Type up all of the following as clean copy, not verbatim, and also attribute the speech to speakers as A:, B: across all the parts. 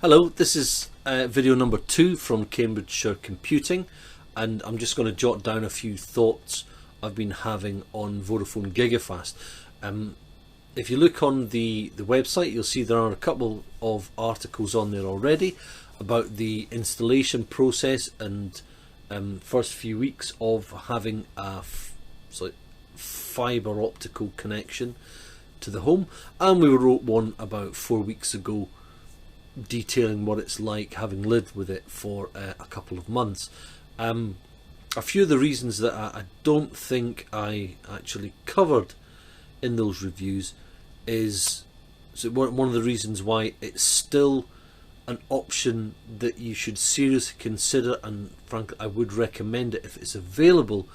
A: Hello, this is video number 2 from Cambridgeshire Computing, and I'm just going to jot down a few thoughts I've been having on Vodafone Gigafast. If you look on the website, you'll see there are a couple of articles on there already about the installation process and first few weeks of having a fibre optical connection to the home, and we wrote one about 4 weeks ago detailing what it's like having lived with it for a couple of months. A few of the reasons that I don't think I actually covered in those reviews is one of the reasons why it's still an option that you should seriously consider, and frankly I would recommend it if it's available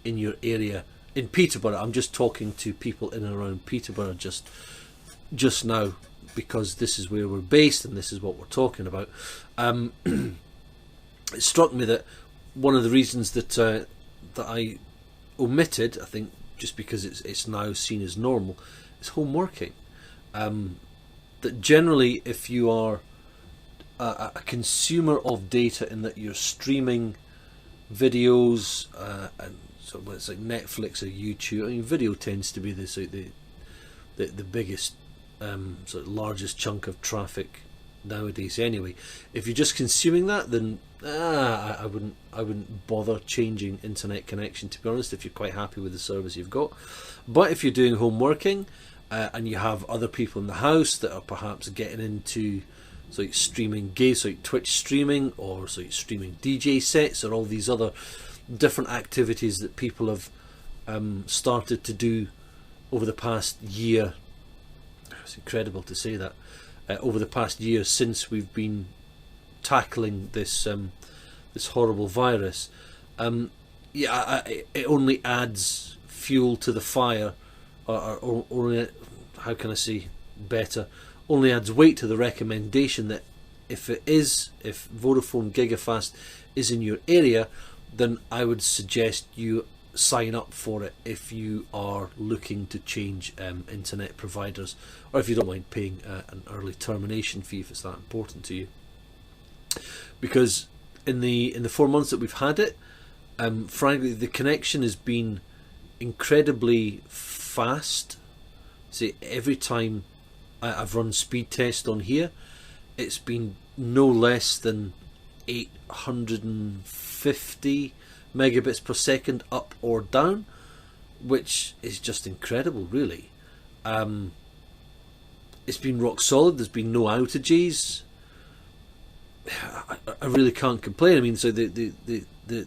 A: in your area. In Peterborough, I'm just talking to people in and around Peterborough just now, because this is where we're based and this is what we're talking about. It struck me that one of the reasons that I omitted, I think just because it's now seen as normal, is home working. That generally, if you are a consumer of data in that you're streaming videos, and so it's like Netflix or YouTube. I mean, video tends to be the biggest, sort of largest chunk of traffic nowadays. Anyway, if you're just consuming that, then I wouldn't bother changing internet connection, to be honest, if you're quite happy with the service you've got. But if you're doing home working and you have other people in the house that are perhaps getting into streaming gigs, like Twitch streaming, or streaming DJ sets, or all these other different activities that people have started to do over the past year. It's incredible to say that, over the past year since we've been tackling this this horrible virus. It only adds fuel to the fire, or only, how can I say better, only adds weight to the recommendation that if Vodafone Gigafast is in your area, then I would suggest you sign up for it if you are looking to change internet providers, or if you don't mind paying an early termination fee if it's that important to you. Because in the 4 months that we've had it, frankly, the connection has been incredibly fast. See, every time I've run speed test on here, it's been no less than 850 megabits per second up or down, which is just incredible, really. It's been rock solid. There's been no outages. I really can't complain. I mean, so the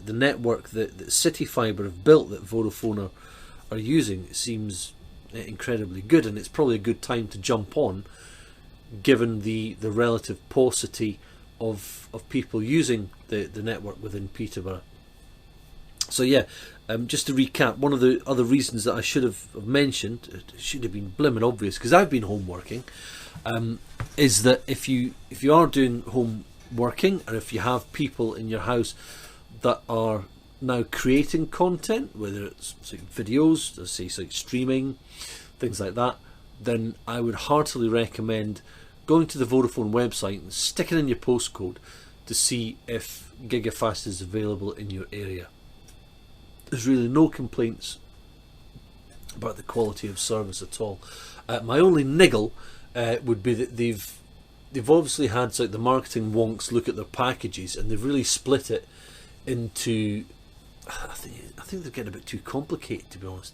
A: network that City Fibre have built, that Vodafone are using, it seems incredibly good, and it's probably a good time to jump on, given the relative paucity of people using the network within Peterborough. So yeah, just to recap, one of the other reasons that I should have mentioned, it should have been blimmin' obvious because I've been home working, is that if you are doing home working, and if you have people in your house that are now creating content, whether it's videos, let's say streaming, things like that, then I would heartily recommend going to the Vodafone website and sticking in your postcode to see if Gigafast is available in your area. There's really no complaints about the quality of service at all. My only niggle would be that they've obviously had the marketing wonks look at their packages, and they've really split it into, I think they're getting a bit too complicated, to be honest.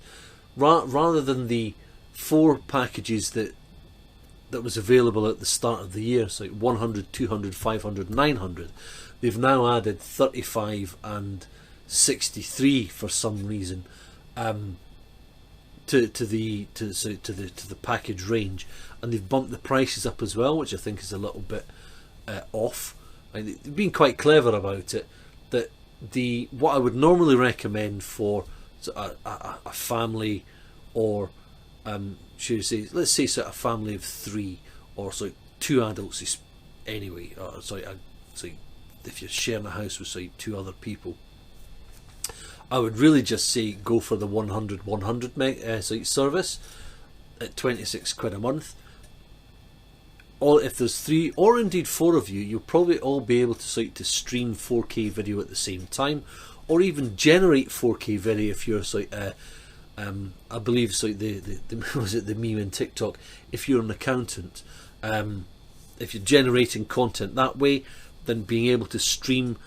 A: Rather than the 4 packages that was available at the start of the year, so 100, 200, 500, 900, they've now added 35 and 63 for some reason to the package range, and they've bumped the prices up as well, which I think is a little bit off. They've been quite clever about it. That what I would normally recommend for a family, or should I say, let's say a family of 3, or 2 adults anyway, or if you're sharing a house with 2 other people, I would really just say go for the 100 meg service at 26 quid a month. all, if there's 3 or indeed 4 of you, you'll probably all be able to stream 4K video at the same time, or even generate 4K video if you're I believe the was it the meme in TikTok, if you're an accountant, if you're generating content that way, then being able to stream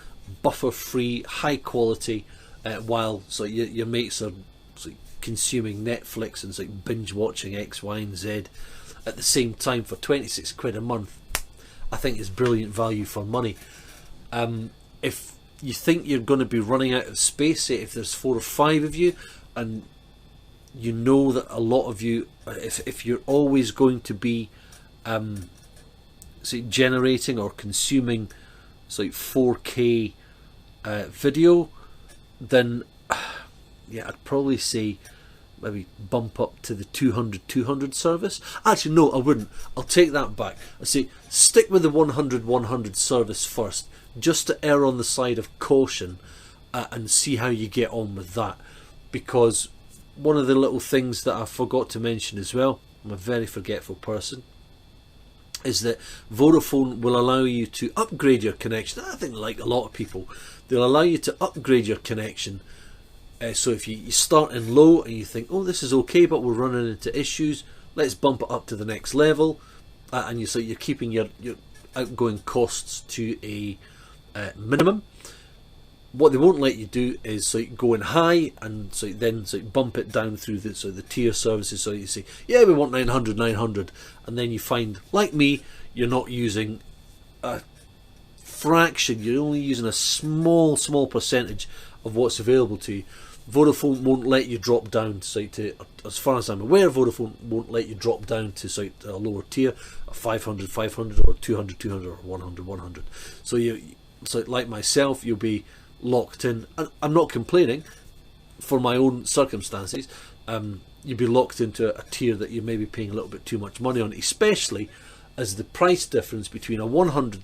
A: buffer free, high quality, while your mates are consuming Netflix and binge watching X, Y and Z at the same time for 26 quid a month, I think is brilliant value for money. If you think you're going to be running out of space, say if there's 4 or 5 of you, and you know that a lot of you, if you're always going to be generating or consuming 4K video, then yeah, I'd probably say maybe bump up to the 200 service. Actually, no, I wouldn't. I'll take that back. I say stick with the 100 service first, just to err on the side of caution, and see how you get on with that. Because one of the little things that I forgot to mention as well, I'm a very forgetful person, is that Vodafone will allow you to upgrade your connection. I think, like a lot of people, they'll allow you to upgrade your connection. So if you start in low and you think, oh, this is okay, but we're running into issues, let's bump it up to the next level, and you're keeping your outgoing costs to a minimum. What they won't let you do is go in high and then bump it down through the tier services. So you say, yeah, we want 900, and then you find, like me, you're not using a fraction. You're only using a small percentage of what's available to you. Vodafone won't let you drop down to, as far as I'm aware, Vodafone won't let you drop down to a lower tier, a 500, or 200, or 100. So like myself, you'll be locked in. And I'm not complaining for my own circumstances. You'd be locked into a tier that you may be paying a little bit too much money on, especially as the price difference between a 100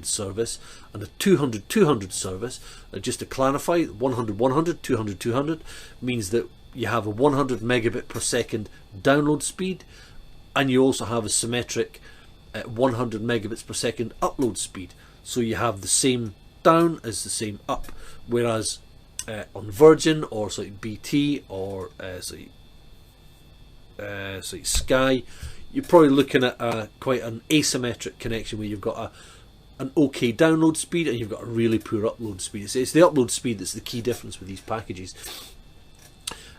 A: service and a 200 service, just to clarify, 100 200 means that you have a 100 megabit per second download speed, and you also have a symmetric 100 megabits per second upload speed. So you have the same down as the same up, whereas on Virgin or BT or Sky, you're probably looking at quite an asymmetric connection, where you've got an okay download speed and you've got a really poor upload speed. It's the upload speed that's the key difference with these packages.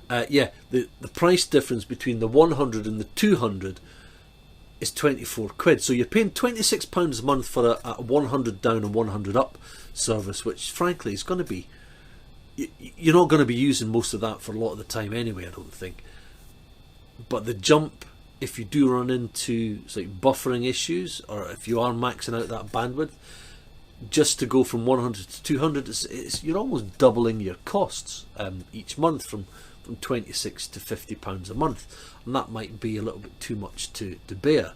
A: The price difference between the 100 and the 200 is 24 quid. So you're paying £26 a month for a 100 down and 100 up service, which frankly is going to be, you're not going to be using most of that for a lot of the time anyway, I don't think. But the jump, if you do run into buffering issues, or if you are maxing out that bandwidth, just to go from 100 to 200, you're almost doubling your costs each month, from 26 to £50 a month, and that might be a little bit too much to bear.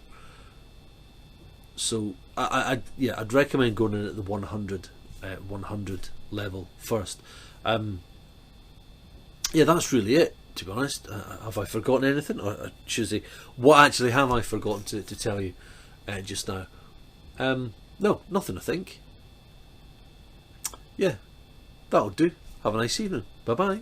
A: So I'd recommend going in at the 100 level first. That's really it, to be honest. Have I forgotten anything, or should I say, what actually have I forgotten to tell you just now? No, nothing, I think. Yeah, that'll do. Have a nice evening. Bye bye.